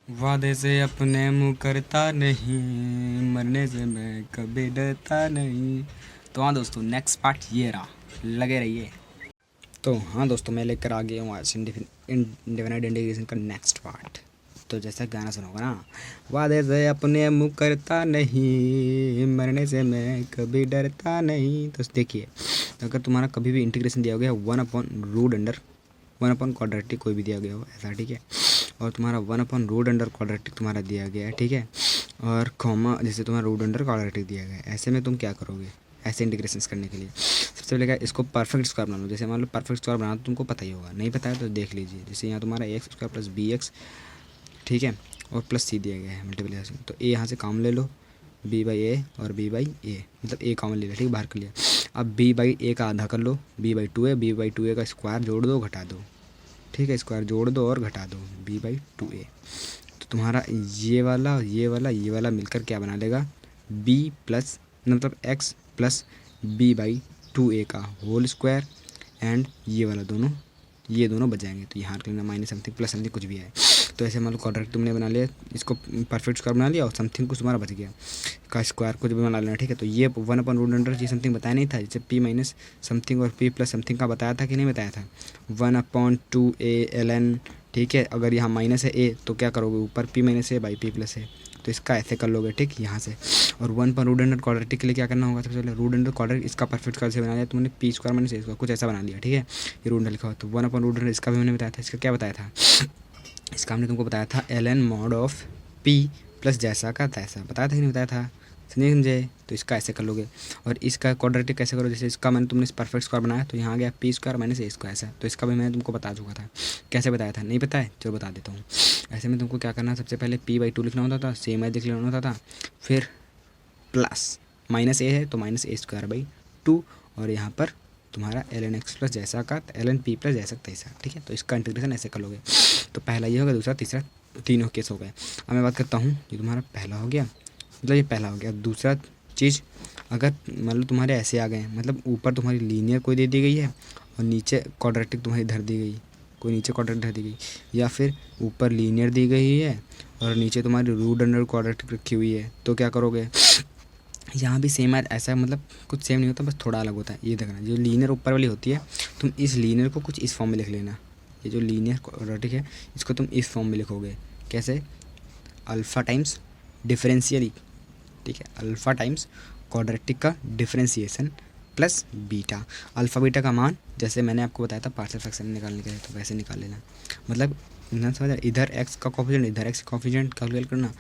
वादे से अपने मुँह करता नहीं, मरने से मैं कभी डरता नहीं। तो हाँ दोस्तों, नेक्स्ट पार्ट ये रहा, लगे रहिए। तो हाँ दोस्तों, मैं लेकर आ गया हूँ आज इंडेफिनाइट इंटीग्रेशन का नेक्स्ट पार्ट। तो जैसा गाना सुना होगा ना, वादे से अपने मुँह करता नहीं, मरने से मैं कभी डरता नहीं। तो देखिए, अगर तुम्हारा कभी भी इंटीग्रेशन दिया गया 1/√अंडर 1/क्वाड्रेटिक कोई भी दिया गया हो ऐसा, ठीक है, और तुम्हारा 1/√अंडर क्वाड्रेटिक तुम्हारा दिया गया है, ठीक है, और कॉमा जैसे तुम्हारा √अंडर क्वाड्रेटिक दिया गया है, ऐसे में तुम क्या करोगे ऐसे इंटीग्रेशंस करने के लिए? सबसे पहले क्या, इसको परफेक्ट स्क्वायर बना लो। जैसे मान लो परफेक्ट स्क्वायर बनाना तो तुमको पता ही होगा, नहीं पता है तो देख लीजिए। जैसे यहाँ तुम्हारा a² प्लस bx, ठीक है, और प्लस c दिया गया है मल्टीप्लिकेशन, तो a यहाँ से कॉमन ले लो, b/a और b/a, मतलब a कॉमन ले लो, ठीक है, बाहर कर लिया। अब b/a का आधा कर लो, b/2a, b/2a का स्क्वायर जोड़ दो घटा दो, ठीक है, स्क्वायर जोड़ दो और घटा दो, b/2a। तो तुम्हारा ये वाला मिलकर क्या बना लेगा, b प्लस मतलब x प्लस b/2a का होल स्क्वायर, एंड ये दोनों बच जाएंगे। तो यहाँ कर लेना माइनस समथिंग प्लस समथिंग कुछ भी है। तो ऐसे मान लो क्वाड्रेटिक तुमने बना लिया, इसको परफेक्ट स्क्वायर बना लिया और समथिंग कुछ तुम्हारा बच गया का स्क्वायर कुछ भी बना लेना, ठीक है। तो ये 1/√अंडर ये समथिंग बताया नहीं था, जैसे p माइनस समथिंग और p प्लस समथिंग का बताया था कि नहीं बताया था, 1/2a ln, ठीक है। अगर यहाँ माइनस है a तो क्या करोगे, ऊपर p minus a by p plus है, तो इसका ऐसे कर लोगे, ठीक, यहाँ से। और 1/√अंडर क्वाड्रेटिक के लिए क्या करना होगा, सबसे पहले √अंडर क्वाड्रेटिक इसका परफेक्ट स्क्वायर से बना लिया तुमने, p² माइनस a² कुछ ऐसा बना लिया, ठीक है। ये √अंडर लिखा हुआ, तो 1/√अंडर इसका भी मैंने बताया था। इसका क्या बताया था, इसका हमने तुमको बताया था ln mod of p plus जैसा का तैसा, बताया था कि नहीं बताया था, समझे। तो इसका ऐसे कर लोगे। और इसका क्वाड्रेटिक कैसे करो, जैसे इसका मैंने तुमने परफेक्ट स्क्वायर बनाया तो यहाँ आ गया p² माइनस a² ऐसा, तो इसका भी मैंने तुमको बता चुका था। कैसे बताया था, नहीं पता है, चलो बता देता हूँ। ऐसे में तुमको क्या करना है, सबसे पहले p/2 लिखना होता था, सेम है देख लेना होता था, फिर प्लस माइनस a है तो माइनस a²/2, और यहाँ पर तुम्हारा ln x प्लस जैसा का ln p प्लस जैसा तैसा, ठीक है। तो इसका इंटीग्रेशन ऐसे कर लोगे। तो पहला ये होगा, दूसरा तीसरा, तीनों केस हो गए। अब मैं बात करता हूँ, ये तुम्हारा पहला हो गया, मतलब ये पहला हो गया। दूसरा चीज़, अगर मान लो तुम्हारे ऐसे आ गए, मतलब ऊपर तुम्हारी लीनियर कोई दे दी गई है और नीचे क्वाड्रेटिक तुम्हारी धर दी गई, कोई नीचे क्वाड्रेटिक धर दी गई, या फिर ऊपर लीनियर दी गई है और नीचे तुम्हारी √अंडर क्वाड्रेटिक रखी हुई है, तो क्या करोगे, यहाँ भी सेम है ऐसा, मतलब कुछ सेम नहीं होता, बस थोड़ा अलग होता है। ये देखना, जो लीनियर ऊपर वाली होती है, तुम इस लीनियर को कुछ इस फॉर्म में लिख लेना। ये जो लीनियर क्वाड्रेटिक है इसको तुम इस फॉर्म में लिखोगे, कैसे, अल्फ़ा टाइम्स डिफरेंशियल, ठीक है, अल्फ़ा टाइम्स क्वाड्रेटिक का differentiation plus beta. Alpha beta का मान जैसे मैंने आपको बताया था पार्शियल फ्रैक्शन निकालने के लिए, तो वैसे निकाल लेना। मतलब ना समझ, इधर x का कॉफिशिएंट इधर x का कॉफिशिएंट कैलकुलेट करना,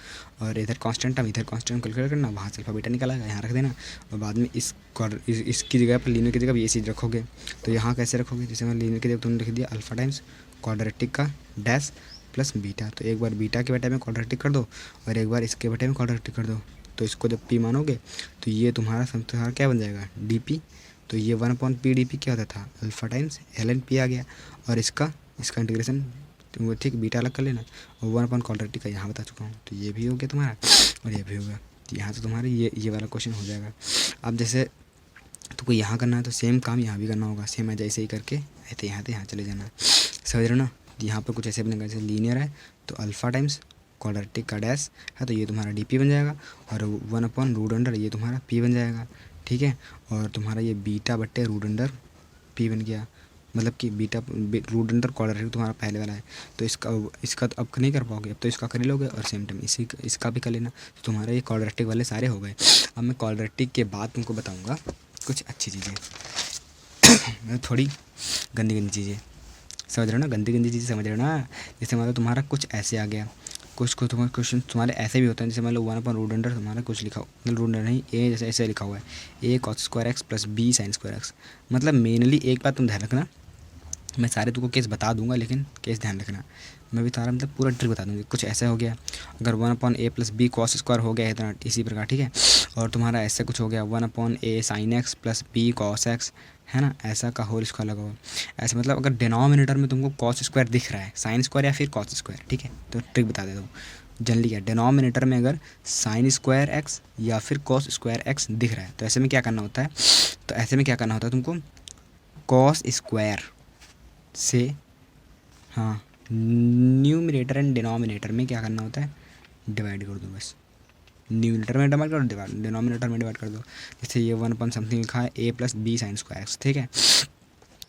और इधर कांस्टेंट टर्म इधर कांस्टेंट कैलकुलेट करना, वहाँ से अल्फ़ा बीटा निकाला यहाँ रख देना, और बाद में इसकी जगह पर लीनियर की जगह ये चीज़ रखोगे। तो यहाँ कैसे रखोगे, जैसे मैं लीनियर की जगह तुमने लिख दिया अल्फ़ा टाइम्स क्वाड्रेटिक का डैश प्लस बीटा, तो एक बार बीटा के बटे में क्वाड्रेटिक कर दो और एक बार इसके बटे में क्वाड्रेटिक कर दो। तो इसको जब p मानोगे तो ये तुम्हारा क्या बन जाएगा, dp। तो ये 1/p dp क्या होता था, अल्फ़ा टाइम्स ln p आ गया, और इसका इंटीग्रेशन तुम ठीक बीटा अलग कर लेना, और 1/क्वाड्रेटिक का यहाँ बता चुका हूँ। तो ये भी हो गया तुम्हारा और ये भी हो गया। तो यहाँ से तुम्हारा ये वाला क्वेश्चन हो जाएगा। अब जैसे तुमको यहाँ करना है तो सेम काम यहाँ भी करना होगा, सेम है जैसे ही करके ऐसे यहाँ चले जाना, समझ रहे हो ना। यहाँ पर कुछ ऐसे बनेगा, जैसे लीनियर है तो अल्फ़ा टाइम्स क्वाड्रेटिक का डैश है, तो ये तुम्हारा dp बन जाएगा, और 1/√अंडर ये तुम्हारा p बन जाएगा, ठीक है। और तुम्हारा ये बीटा बट्टे √अंडर p बन गया, मतलब कि बीटा √अंडर क्वाड्रेटिक तुम्हारा पहले वाला है, तो इसका तो अब नहीं कर पाओगे, अब तो इसका कर ही लोगे, और सेम टाइम इसका भी कर लेना। तो तुम्हारा ये क्वाड्रेटिक वाले सारे हो गए। अब मैं क्वाड्रेटिक के बाद तुमको बताऊँगा कुछ अच्छी चीज़ें, थोड़ी गंदी चीज़ें, समझ रहे हो ना, गंदी चीज़ें समझ रहे हो ना। जैसे मान लो तुम्हारा कुछ ऐसे आ गया, कुछ तुम्हारे क्वेश्चन तुम्हारे ऐसे भी होते हैं, जैसे मान लो 1/√अंडर तुम्हारा कुछ लिखा हो, मतलब √अंडर नहीं, ए जैसे ऐसे लिखा हुआ है, a cos² x plus b sin² x। मतलब मेनली एक बात तुम ध्यान रखना, मैं सारे तुमको केस बता दूंगा लेकिन केस ध्यान रखना, मैं भी सारा मतलब पूरा ट्रिक बता दूंगा। कुछ ऐसा हो गया, अगर 1/a प्लस b cos² हो गया है इतना इसी प्रकार, ठीक है। और तुम्हारा ऐसे कुछ हो गया 1/a sin x plus b cos x, है ना, ऐसा का होल स्क्वायर लगा हुआ। ऐसे मतलब अगर डिनोमिनेटर में तुमको cos² दिख रहा है, sin² या फिर cos², ठीक है, तो ट्रिक बता देता हूँ जल्दी। क्या, डिनोमिनेटर में अगर sin² x या फिर cos² x दिख रहा है तो ऐसे में क्या करना होता है, तो ऐसे में क्या करना होता है तुमको, cos² से, हाँ न्यूमरेटर एंड डिनोमिनेटर में क्या करना होता है, डिवाइड कर दो बस। न्यूमरेटर में डिवाइड कर दो, डिनोमिनेटर में डिवाइड कर दो। जैसे ये 1/समथिंग लिखा है a + b sin square x, ठीक है।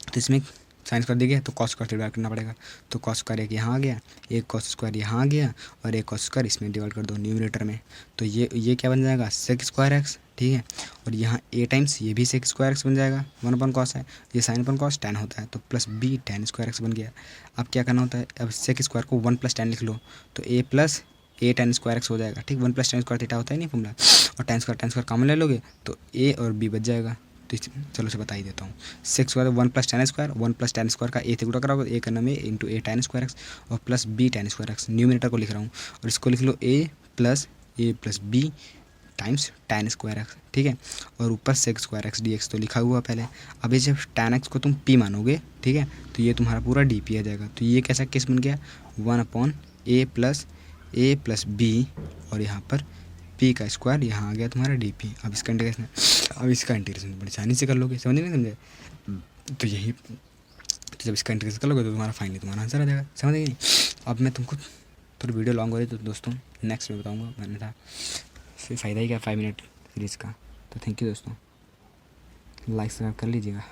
तो इसमें साइन स्क्वायर दिया तो कॉस स्क्वायर से डिवाइड करना पड़ेगा। तो कॉस स्क्वायर एक यहाँ आ गया, एक कॉस स्क्वायर यहाँ आ गया और एक कॉस स्क्वायर इसमें डिवाइड कर दो न्यूमरेटर में। तो ये क्या बन जाएगा, सेक स्क्वायर एक्स, ठीक है। और यहाँ a टाइम्स ये भी सेक स्क्वायर एक्स बन जाएगा, 1/कॉस है, ये साइन अपन कॉस tan होता है, तो plus b tan square x बन गया। अब क्या करना होता है, अब सेक स्क्वायर को 1 + tan लिख लो तो a + a tan square x हो जाएगा, ठीक। 1 + tan स्क्वायर थीटा होता है नहीं फॉर्मूला, और tan स्क्वायर कॉमन ले लोगे तो a और b बच जाएगा। तो चलो से बता ही देता हूँ। Sec square 1 + tan square, 1 + tan square का a से गुणा कराओगे, a करना में into a tan square x और plus b tan square x, numerator को लिख रहा हूँ। और इसको लिख लो a + b times tan square x, ठीक है। और ऊपर सेक स्क्वायर एक्स dx तो लिखा हुआ पहले। अब ये जब tan x को तुम p मानोगे, ठीक है, तो ये तुम्हारा पूरा dp आ जाएगा। तो ये कैसा केस बन गया, 1/a + b और यहाँ पर p का स्क्वायर यहाँ आ गया तुम्हारा dp। अब इसका इंटीग्रेशन बड़ी आसानी से कर लोगे, समझे नहीं समझे। तो यही, तो जब इसका इंटीग्रेशन कर लोगे तो तुम्हारा फाइनली तुम्हारा आंसर आ जाएगा, समझ गए नहीं। अब मैं तुमको थोड़ी वीडियो लॉन्ग हो रही तो दोस्तों नेक्स्ट में बताऊँगा, मैंने था फिर फ़ायदा ही क्या 5 मिनट सीरीज़ का। तो थैंक यू दोस्तों, लाइक सब्सक्राइब कर लीजिएगा।